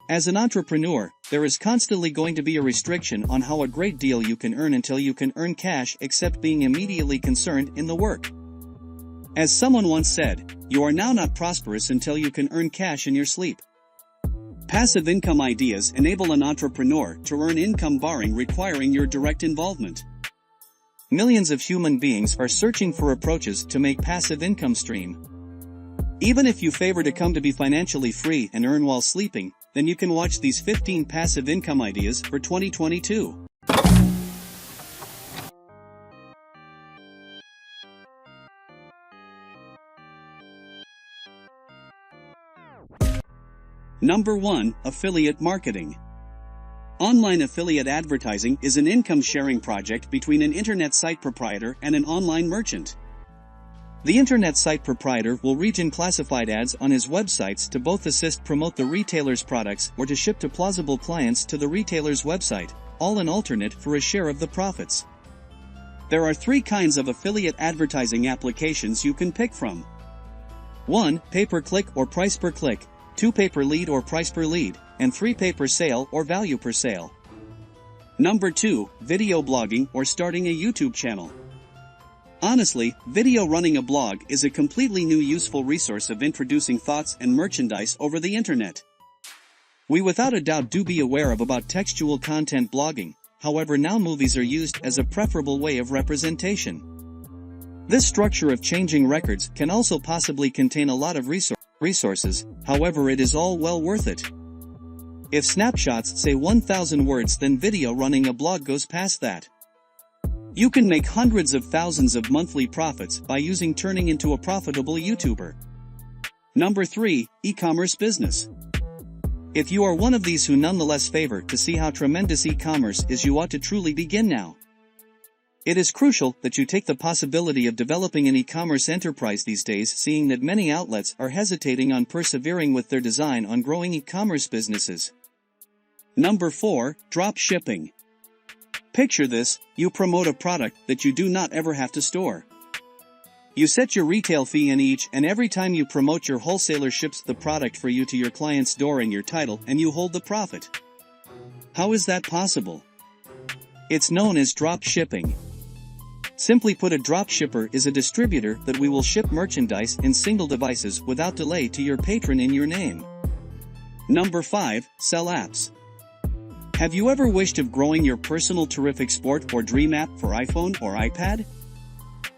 As an entrepreneur, there is constantly going to be a restriction on how a great deal you can earn until you can earn cash except being immediately concerned in the work. As someone once said, you are now not prosperous until you can earn cash in your sleep. Passive income ideas enable an entrepreneur to earn income barring requiring your direct involvement. Millions of human beings are searching for approaches to make passive income stream. Even if you favor to come to be financially free and earn while sleeping, then you can watch these 15 passive income ideas for 2022. Number 1. Affiliate marketing. Online affiliate advertising is an income-sharing project between an internet site proprietor and an online merchant. The internet site proprietor will region classified ads on his websites to both assist promote the retailer's products or to ship to plausible clients to the retailer's website, all an alternate for a share of the profits. There are 3 kinds of affiliate advertising applications you can pick from. 1. Pay-per-click or price per click, 2. Pay-per-lead or price per lead, and 3. Pay-per-sale or value per sale. Number 2. Video blogging or starting a YouTube channel. Honestly, video running a blog is a completely new useful resource of introducing thoughts and merchandise over the internet. We without a doubt do be aware of about textual content blogging, however now movies are used as a preferable way of representation. This structure of changing records can also possibly contain a lot of resources, however it is all well worth it. If snapshots say 1,000 words, then video running a blog goes past that. You can make hundreds of thousands of monthly profits by turning into a profitable YouTuber. Number 3. E-commerce business. If you are one of these who nonetheless favor to see how tremendous e-commerce is, you ought to truly begin now. It is crucial that you take the possibility of developing an e-commerce enterprise these days, seeing that many outlets are hesitating on persevering with their design on growing e-commerce businesses. Number 4. Drop shipping. Picture this: you promote a product that you do not ever have to store. You set your retail fee in each and every time you promote, your wholesaler ships the product for you to your client's door in your title, and you hold the profit. How is that possible? It's known as drop shipping. Simply put, a drop shipper is a distributor that we will ship merchandise in single devices without delay to your patron in your name. Number 5. Sell apps. Have you ever wished of growing your personal terrific sport or dream app for iPhone or iPad?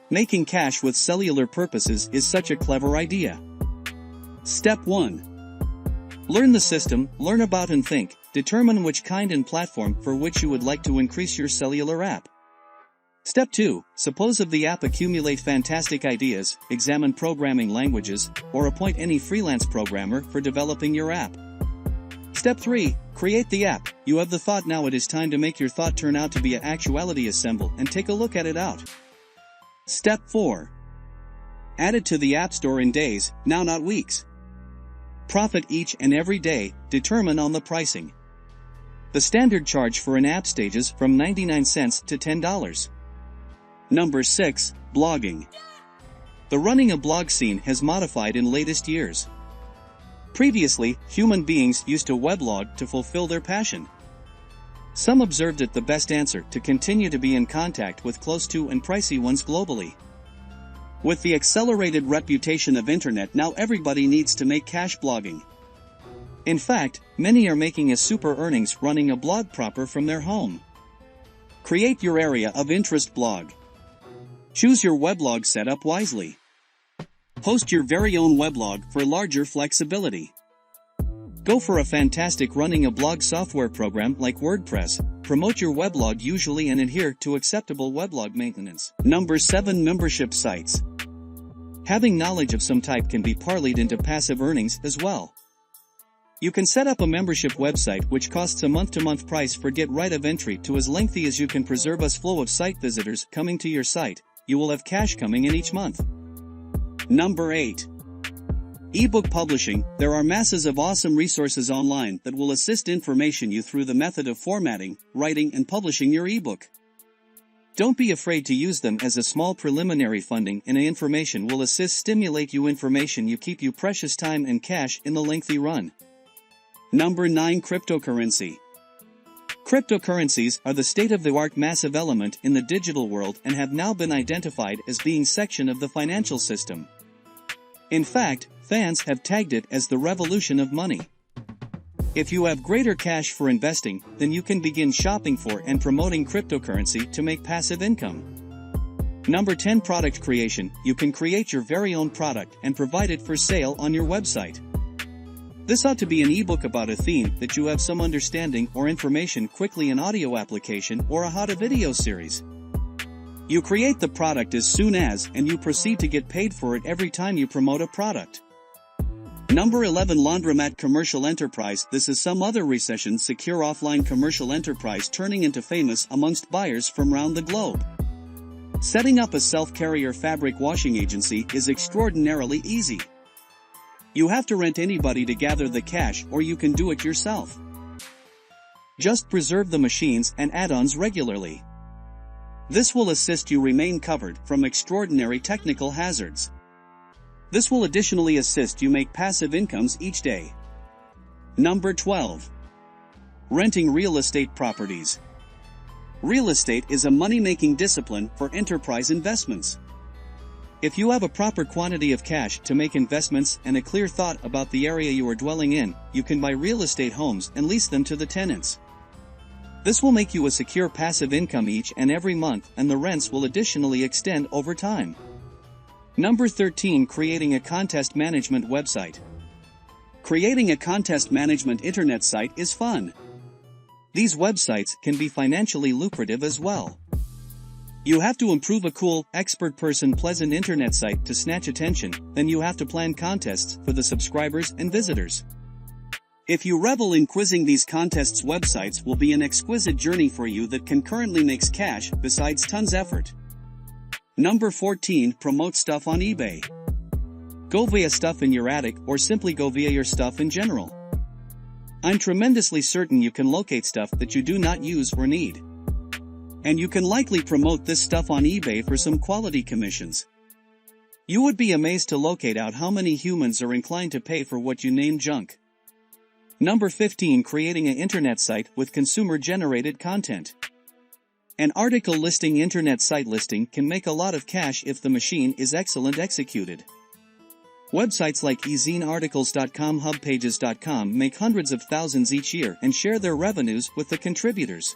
Making cash with cellular purposes is such a clever idea. Step 1. Learn the system, learn about and think, determine which kind and platform for which you would like to increase your cellular app. Step 2. Suppose of the app accumulate fantastic ideas, examine programming languages, or appoint any freelance programmer for developing your app. Step 3. Create the app. You have the thought, now it is time to make your thought turn out to be an actuality. Assemble and take a look at it out. Step 4. Add it to the App Store in days, now not weeks. Profit each and every day, determine on the pricing. The standard charge for an app stages from 99 cents to $10. Number 6. Blogging. The running a blog scene has modified in latest years. Previously, human beings used to weblog to fulfill their passion. Some observed it the best answer to continue to be in contact with close to and pricey ones globally. With the accelerated reputation of internet, now everybody needs to make cash blogging. In fact, many are making a super earnings running a blog proper from their home. Create your area of interest blog. Choose your weblog setup wisely. Host your very own weblog for larger flexibility. Go for a fantastic running a blog software program like WordPress. Promote your weblog usually and adhere to acceptable weblog maintenance. Number 7. Membership sites. Having knowledge of some type can be parlayed into passive earnings as well. You can set up a membership website which costs a month-to-month price for get right of entry to as lengthy as you can preserve a flow of site visitors coming to your site. You will have cash coming in each month. Number 8. Ebook publishing. There are masses of awesome resources online that will assist information you through the method of formatting, writing and publishing your ebook. Don't be afraid to use them as a small preliminary funding, and information will assist stimulate you information you keep you precious time and cash in the lengthy run. Number 9. Cryptocurrency. Cryptocurrencies are the state-of-the-art massive element in the digital world and have now been identified as being section of the financial system. In fact, fans have tagged it as the revolution of money. If you have greater cash for investing, then you can begin shopping for and promoting cryptocurrency to make passive income. Number 10. Product creation. You can create your very own product and provide it for sale on your website. This ought to be an ebook about a theme that you have some understanding or information, quickly an audio application or a how-to video series. You create the product as soon as and you proceed to get paid for it every time you promote a product. Number 11. Laundromat commercial enterprise. This is some other recession secure offline commercial enterprise turning into famous amongst buyers from around the globe. Setting up a self-carrier fabric washing agency is extraordinarily easy. You have to rent anybody to gather the cash or you can do it yourself. Just preserve the machines and add-ons regularly. This will assist you remain covered from extraordinary technical hazards. This will additionally assist you make passive incomes each day. Number 12. Renting real estate properties. Real estate is a money-making discipline for enterprise investments. If you have a proper quantity of cash to make investments and a clear thought about the area you are dwelling in, you can buy real estate homes and lease them to the tenants. This will make you a secure passive income each and every month, and the rents will additionally extend over time. Number 13. Creating a contest management website. Creating a contest management internet site is fun. These websites can be financially lucrative as well. You have to improve a cool, expert person pleasant internet site to snatch attention, then you have to plan contests for the subscribers and visitors. If you revel in quizzing these contests, websites will be an exquisite journey for you that concurrently makes cash besides tons effort. Number 14. Promote stuff on eBay. Go via stuff in your attic or simply go via your stuff in general. I'm tremendously certain you can locate stuff that you do not use or need. And you can likely promote this stuff on eBay for some quality commissions. You would be amazed to locate out how many humans are inclined to pay for what you name junk. Number 15. Creating an internet site with consumer-generated content. An article listing internet site listing can make a lot of cash if the machine is excellent executed. Websites like ezinearticles.com, hubpages.com make hundreds of thousands each year and share their revenues with the contributors.